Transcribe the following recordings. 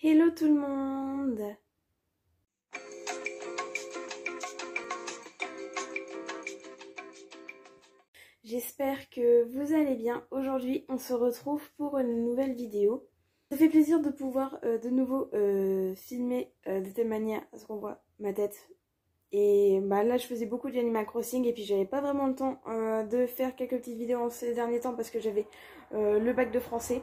Hello tout le monde! J'espère que vous allez bien. Aujourd'hui, on se retrouve pour une nouvelle vidéo. Ça fait plaisir de pouvoir de nouveau filmer de telle manière à ce qu'on voit ma tête. Et bah là, je faisais beaucoup d'Animal Crossing et puis j'avais pas vraiment le temps de faire quelques petites vidéos en ces derniers temps parce que j'avais le bac de français.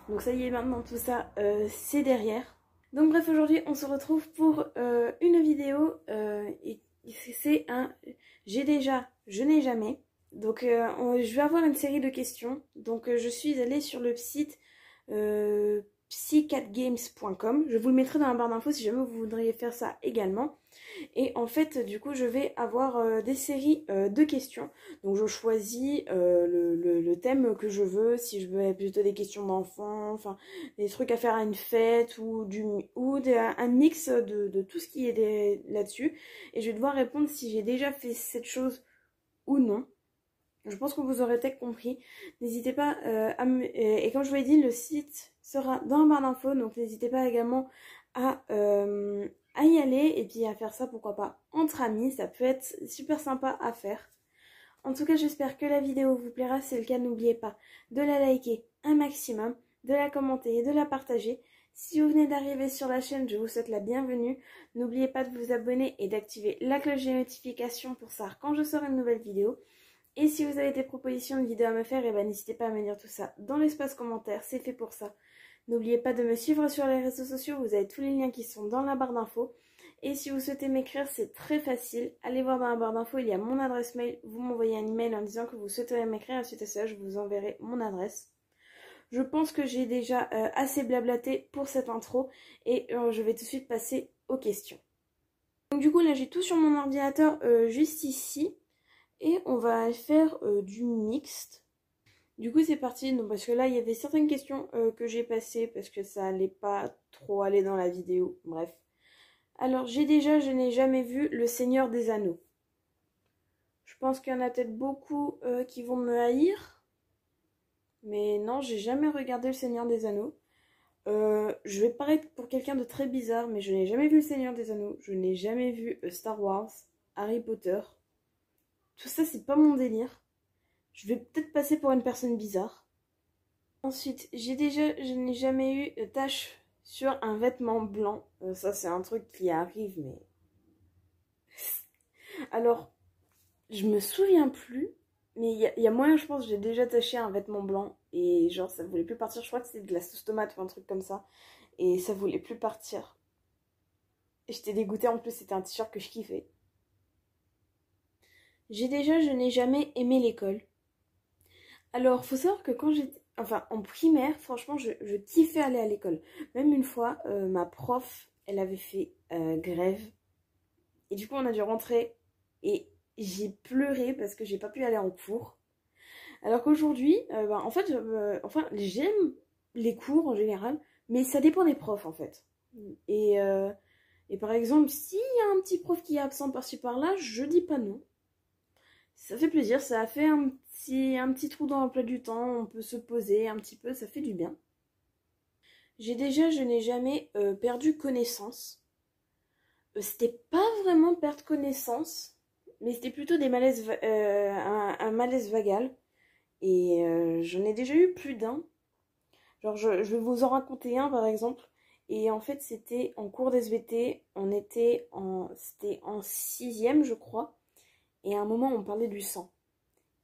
Donc ça y est, maintenant tout ça c'est derrière. Donc bref, aujourd'hui on se retrouve pour une vidéo et c'est un j'ai déjà, je n'ai jamais. Donc je vais avoir une série de questions. Donc je suis allée sur le site psycatgames.com. Je vous le mettrai dans la barre d'infos si jamais vous voudriez faire ça également. Et en fait, du coup, je vais avoir des séries de questions. Donc, je choisis le thème que je veux. Si je veux plutôt des questions d'enfants, enfin, des trucs à faire à une fête ou un mix de tout ce qui est là-dessus. Et je vais devoir répondre si j'ai déjà fait cette chose ou non. Je pense que vous aurez peut-être compris. N'hésitez pas à me... Et comme je vous l'ai dit, le site sera dans la barre d'infos. Donc, n'hésitez pas également à y aller et puis à faire ça, pourquoi pas, entre amis. Ça peut être super sympa à faire. En tout cas, j'espère que la vidéo vous plaira. Si c'est le cas, n'oubliez pas de la liker un maximum, de la commenter et de la partager. Si vous venez d'arriver sur la chaîne, je vous souhaite la bienvenue. N'oubliez pas de vous abonner et d'activer la cloche des notifications pour savoir quand je sors une nouvelle vidéo. Et si vous avez des propositions de vidéos à me faire, et ben n'hésitez pas à me dire tout ça dans l'espace commentaire, c'est fait pour ça. N'oubliez pas de me suivre sur les réseaux sociaux, vous avez tous les liens qui sont dans la barre d'infos. Et si vous souhaitez m'écrire, c'est très facile. Allez voir dans la barre d'infos, il y a mon adresse mail. Vous m'envoyez un email en disant que vous souhaiteriez m'écrire. Ensuite à ça, je vous enverrai mon adresse. Je pense que j'ai déjà assez blablaté pour cette intro. Et je vais tout de suite passer aux questions. Donc du coup, là, j'ai tout sur mon ordinateur juste ici. Et on va faire du mixte. Du coup c'est parti, donc, parce que là il y avait certaines questions que j'ai passées parce que ça allait pas trop aller dans la vidéo, bref. Alors je n'ai jamais vu Le Seigneur des Anneaux. Je pense qu'il y en a peut-être beaucoup qui vont me haïr. Mais non, j'ai jamais regardé Le Seigneur des Anneaux. Je vais paraître pour quelqu'un de très bizarre, mais je n'ai jamais vu Le Seigneur des Anneaux. Je n'ai jamais vu Star Wars, Harry Potter. Tout ça c'est pas mon délire. Je vais peut-être passer pour une personne bizarre. Ensuite, je n'ai jamais eu de tache sur un vêtement blanc. Ça, c'est un truc qui arrive, mais... Alors, je me souviens plus, mais il y a moyen, je pense, j'ai déjà taché un vêtement blanc. Et genre, ça voulait plus partir. Je crois que c'était de la sauce tomate ou un truc comme ça. Et ça voulait plus partir. Et j'étais dégoûtée, en plus, c'était un t-shirt que je kiffais. Je n'ai jamais aimé l'école. Alors, faut savoir que quand j'étais... Enfin, en primaire, franchement, je kiffais aller à l'école. Même une fois, ma prof, elle avait fait grève. Et du coup, on a dû rentrer. Et j'ai pleuré parce que j'ai pas pu aller en cours. Alors qu'aujourd'hui, en fait, enfin, j'aime les cours en général. Mais ça dépend des profs, en fait. Et, euh, et par exemple, s'il y a un petit prof qui est absent par-ci par-là, je dis pas non. Ça fait plaisir, ça a fait un petit trou dans l'emploi du temps, on peut se poser un petit peu, ça fait du bien. Je n'ai jamais perdu connaissance. C'était pas vraiment perdre connaissance, mais c'était plutôt des malaises, un malaise vagal. Et j'en ai déjà eu plus d'un. Genre, je vais vous en raconter un par exemple. Et en fait, c'était en cours d'SVT, c'était en 6e, je crois. Et à un moment, on parlait du sang.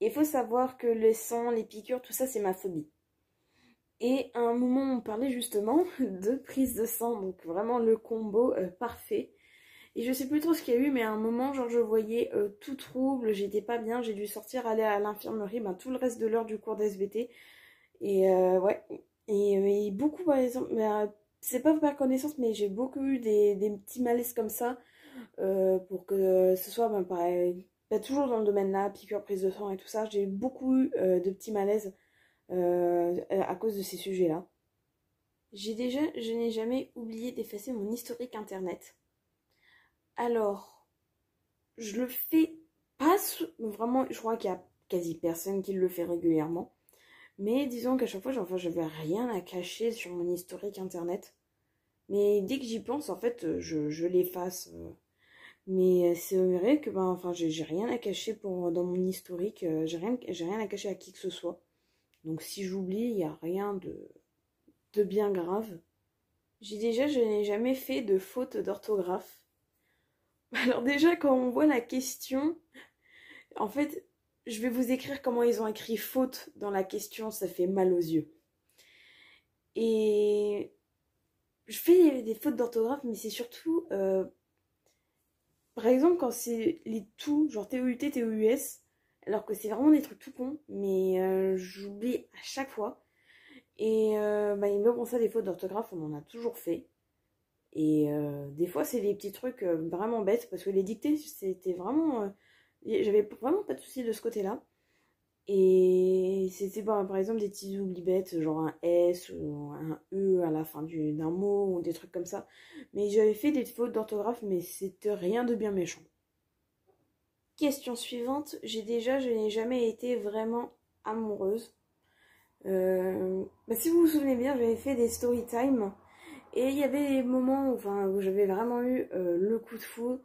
Il faut savoir que le sang, les piqûres, tout ça, c'est ma phobie. Et à un moment, on parlait justement de prise de sang, donc vraiment le combo parfait. Et je sais plus trop ce qu'il y a eu, mais à un moment, genre, je voyais tout trouble, j'étais pas bien, j'ai dû sortir, aller à l'infirmerie, tout le reste de l'heure du cours d'SVT. Et ouais, et beaucoup, par exemple, c'est pas par connaissance, mais j'ai beaucoup eu des petits malaises comme ça, pour que ce soit pareil. Toujours dans le domaine là, piqûre, prise de sang et tout ça, j'ai beaucoup eu de petits malaises à cause de ces sujets-là. Je n'ai jamais oublié d'effacer mon historique internet. Alors, je le fais pas vraiment, je crois qu'il y a quasi personne qui le fait régulièrement. Mais disons qu'à chaque fois, je n'avais rien à cacher sur mon historique internet. Mais dès que j'y pense, en fait, je l'efface. Mais c'est vrai que ben, enfin, j'ai rien à cacher dans mon historique. J'ai rien à cacher à qui que ce soit. Donc si j'oublie, il n'y a rien de bien grave. Je n'ai jamais fait de faute d'orthographe. Alors déjà, quand on voit la question, en fait, je vais vous écrire comment ils ont écrit faute dans la question, ça fait mal aux yeux. Et je fais des fautes d'orthographe, mais c'est surtout, par exemple, quand c'est les tout, genre T-O-U-T, T-O-U-S, alors que c'est vraiment des trucs tout cons, mais j'oublie à chaque fois. Et bah, il me rend ça des fautes d'orthographe, on en a toujours fait. Et des fois, c'est des petits trucs vraiment bêtes, parce que les dictées, c'était vraiment... j'avais vraiment pas de soucis de ce côté-là. Et c'était par exemple des petits oublis bêtes, genre un S ou un E à la fin d'un mot, ou des trucs comme ça. Mais j'avais fait des fautes d'orthographe, mais c'était rien de bien méchant. Question suivante, je n'ai jamais été vraiment amoureuse. Bah, si vous vous souvenez bien, j'avais fait des story time et il y avait des moments où j'avais vraiment eu le coup de foudre,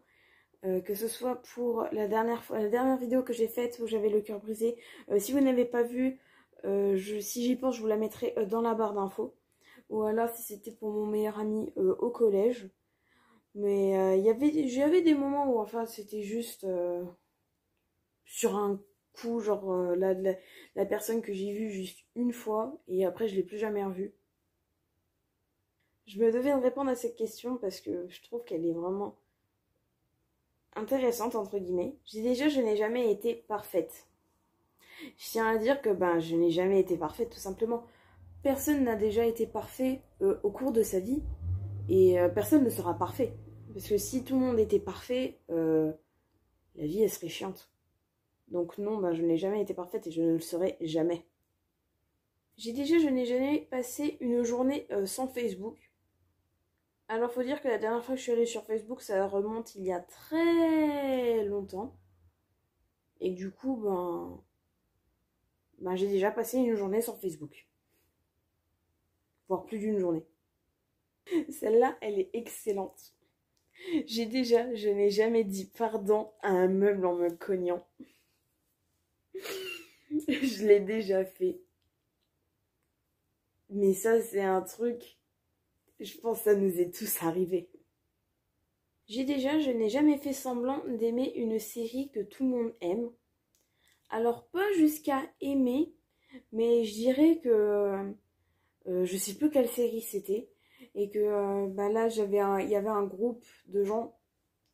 que ce soit pour la dernière vidéo que j'ai faite où j'avais le cœur brisé. Si vous n'avez pas vu, si j'y pense, je vous la mettrai dans la barre d'infos. Ou alors si c'était pour mon meilleur ami au collège. Mais j'avais des moments où enfin c'était juste sur un coup, genre la personne que j'ai vue juste une fois et après je l'ai plus jamais revue. Je me devais de répondre à cette question parce que je trouve qu'elle est vraiment intéressante entre guillemets. Je n'ai jamais été parfaite. Je tiens à dire que ben je n'ai jamais été parfaite tout simplement. Personne n'a déjà été parfait au cours de sa vie et personne ne sera parfait. Parce que si tout le monde était parfait, la vie elle serait chiante. Donc non, ben, je n'ai jamais été parfaite et je ne le serai jamais. Je n'ai jamais passé une journée sans Facebook. Alors faut dire que la dernière fois que je suis allée sur Facebook, ça remonte il y a très longtemps. Et du coup, ben j'ai déjà passé une journée sans Facebook. Voire plus d'une journée. Celle-là, elle est excellente. Je n'ai jamais dit pardon à un meuble en me cognant. Je l'ai déjà fait. Mais ça, c'est un truc, je pense que ça nous est tous arrivé. Je n'ai jamais fait semblant d'aimer une série que tout le monde aime. Alors, pas jusqu'à aimer, mais je dirais que je sais plus quelle série c'était. Et que bah là, il y avait un groupe de gens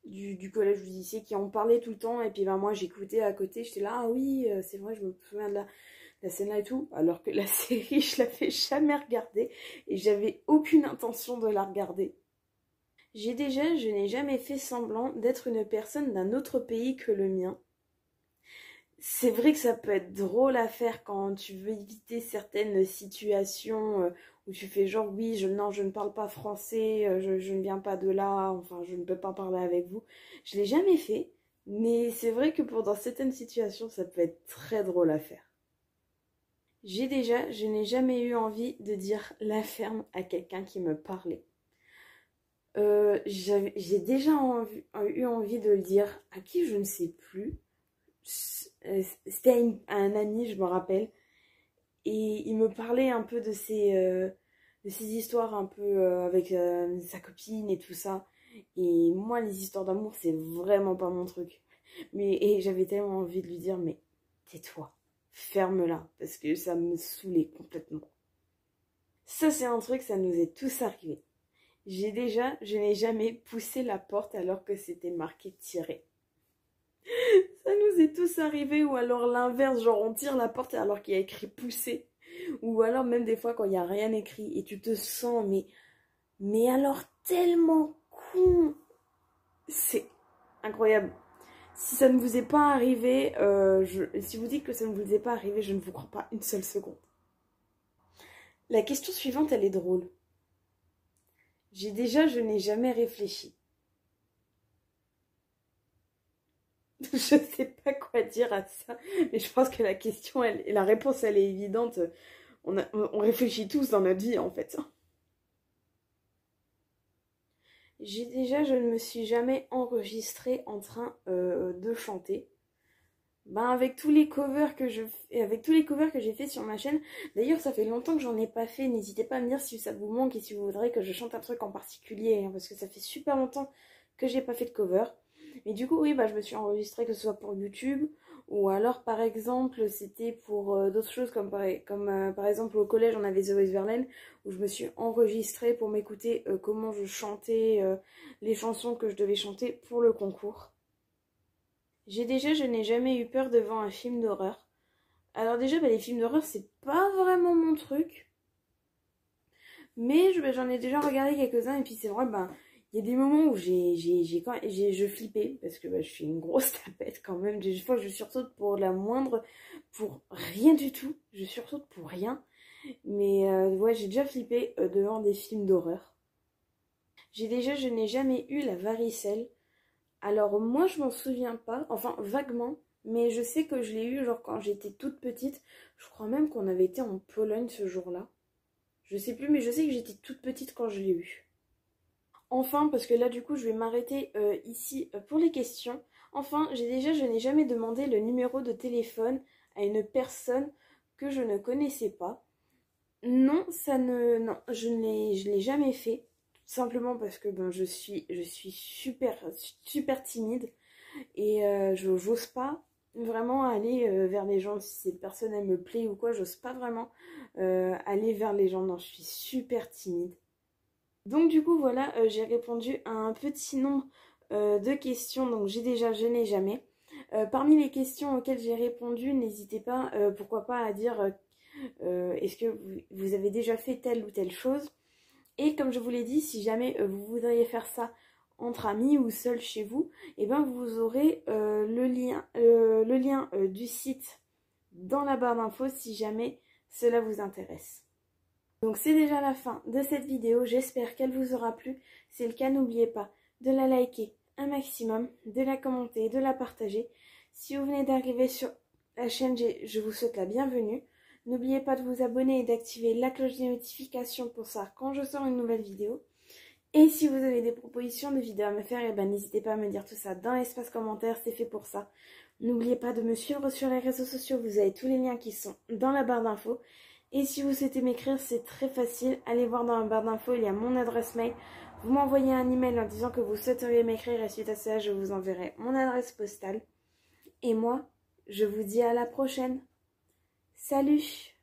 du collège ou du lycée qui en parlaient tout le temps. Et puis bah, moi, j'écoutais à côté, j'étais là, ah oui, c'est vrai, je me souviens de la scène là et tout, alors que la série je l'avais jamais regardée et j'avais aucune intention de la regarder. Je n'ai jamais fait semblant d'être une personne d'un autre pays que le mien. C'est vrai que ça peut être drôle à faire quand tu veux éviter certaines situations où tu fais genre oui, non, je ne parle pas français, je ne viens pas de là, enfin je ne peux pas parler avec vous. Je l'ai jamais fait, mais c'est vrai que dans certaines situations ça peut être très drôle à faire. Je n'ai jamais eu envie de dire la ferme à quelqu'un qui me parlait. J'ai déjà eu envie de le dire à qui je ne sais plus. C'était à un ami, je me rappelle. Et il me parlait un peu de ses histoires un peu avec sa copine et tout ça. Et moi, les histoires d'amour, c'est vraiment pas mon truc. Et j'avais tellement envie de lui dire, mais tais-toi. Ferme-la, parce que ça me saoulait complètement. Ça, c'est un truc, ça nous est tous arrivé. Je n'ai jamais poussé la porte alors que c'était marqué tirer. Ça nous est tous arrivé, ou alors l'inverse, genre on tire la porte alors qu'il y a écrit pousser. Ou alors même des fois quand il n'y a rien écrit et tu te sens, mais alors tellement con. C'est incroyable. Si ça ne vous est pas arrivé, si vous dites que ça ne vous est pas arrivé, je ne vous crois pas une seule seconde. La question suivante, elle est drôle. Je n'ai jamais réfléchi. Je sais pas quoi dire à ça, mais je pense que la réponse, elle est évidente. On réfléchit tous dans notre vie, en fait. Je ne me suis jamais enregistrée en train de chanter. Ben avec tous les covers que j'ai fait sur ma chaîne. D'ailleurs, ça fait longtemps que j'en ai pas fait. N'hésitez pas à me dire si ça vous manque et si vous voudrez que je chante un truc en particulier, hein, parce que ça fait super longtemps que j'ai pas fait de cover. Mais du coup, oui, bah je me suis enregistrée, que ce soit pour YouTube ou alors par exemple c'était pour d'autres choses comme par exemple au collège on avait The Voice Verlaine où je me suis enregistrée pour m'écouter comment je chantais les chansons que je devais chanter pour le concours. Je n'ai jamais eu peur devant un film d'horreur. Alors déjà, bah, les films d'horreur, c'est pas vraiment mon truc. Mais j'en ai déjà regardé quelques-uns et puis c'est vrai, bah, il y a des moments où je flippais parce que bah, je suis une grosse tapette quand même. Des fois, je sursaute pour rien du tout. Je sursaute pour rien. Mais ouais, j'ai déjà flippé devant des films d'horreur. Je n'ai jamais eu la varicelle. Alors moi je m'en souviens pas, enfin vaguement, mais je sais que je l'ai eu genre quand j'étais toute petite. Je crois même qu'on avait été en Pologne ce jour-là. Je sais plus, mais je sais que j'étais toute petite quand je l'ai eu. Enfin, parce que là du coup je vais m'arrêter ici pour les questions. Enfin, je n'ai jamais demandé le numéro de téléphone à une personne que je ne connaissais pas. Non, non, je ne l'ai jamais fait. Simplement parce que ben, je suis super timide et je n'ose pas vraiment aller vers les gens. Si cette personne elle me plaît ou quoi, j'ose pas vraiment aller vers les gens. Non, je suis super timide. Donc du coup voilà, j'ai répondu à un petit nombre de questions. Donc je n'ai jamais. Parmi les questions auxquelles j'ai répondu, n'hésitez pas, pourquoi pas à dire est-ce que vous avez déjà fait telle ou telle chose. Et comme je vous l'ai dit, si jamais vous voudriez faire ça entre amis ou seul chez vous, et ben vous aurez le lien du site dans la barre d'infos si jamais cela vous intéresse. Donc c'est déjà la fin de cette vidéo, j'espère qu'elle vous aura plu. Si c'est le cas, n'oubliez pas de la liker un maximum, de la commenter, de la partager. Si vous venez d'arriver sur la chaîne, je vous souhaite la bienvenue. N'oubliez pas de vous abonner et d'activer la cloche des notifications pour savoir quand je sors une nouvelle vidéo. Et si vous avez des propositions de vidéos à me faire, n'hésitez pas à me dire tout ça dans l'espace commentaire, c'est fait pour ça. N'oubliez pas de me suivre sur les réseaux sociaux, vous avez tous les liens qui sont dans la barre d'infos. Et si vous souhaitez m'écrire, c'est très facile, allez voir dans la barre d'infos, il y a mon adresse mail. Vous m'envoyez un email en disant que vous souhaiteriez m'écrire et suite à ça, je vous enverrai mon adresse postale. Et moi, je vous dis à la prochaine. Salut!